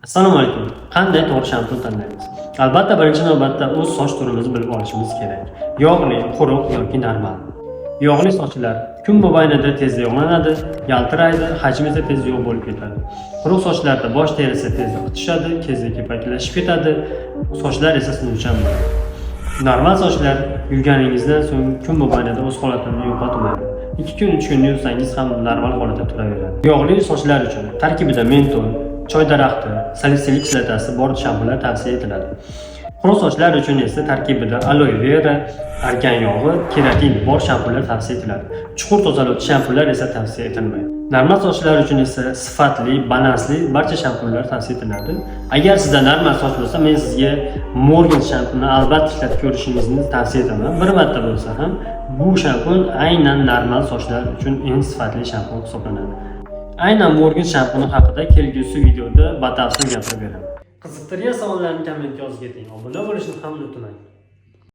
Assalomu alaykum. Qanday to'g'ri shampun tanlaymiz? Albatta, birinchi navbatda o'z soch turimizni bilib olishimiz kerak. Yog'li, quruq yoki normal. Yog'li sochlar kun mobaynida tezda yog'lanadi, yaltiraydi, hajmi esa tez yo'q bo'lib ketadi. Quruq sochlarda bosh terisi tezda qitishadi, tezda kepaklashib ketadi, sochlar esa sinuvchan bo'ladi. Normal sochlar yuvganingizdan so'ng kun mobaynida o'z holatini yo'qotmaydi. 2 kun, 3 kun yuvsangiz ham normal holatda turaveradi. Yog'li sochlar uchun tarkibida mentol, choy daraxti, salisilik kislotasi bor shampunlar tavsiya etiladi. Quruq sochlar uchun esa tarkibida aloe vera, argan yog'i, keratin bor shampunlar tavsiya etiladi. Chuqur tozalovchi shampunlar esa tavsiya etilmaydi. Normal sochlar uchun esa sifatli, balansli barcha shampunlar tavsiya etiladi. Agar sizda normal soch bo'lsa, men sizga Morgan shampunini albatta ishlatib ko'rishingizni tavsiya etaman. Bir marta bo'lsa ham bu shampun aynan normal sochlar uchun eng sifatli shampun hisoblanadi. Aynan Morgan shampuni haqida kelgusi videoda batafsil gapirib beraman. Qiziqtirgan savollarni kommentga yozib keting. Obuna bo'lishni ham unutmang.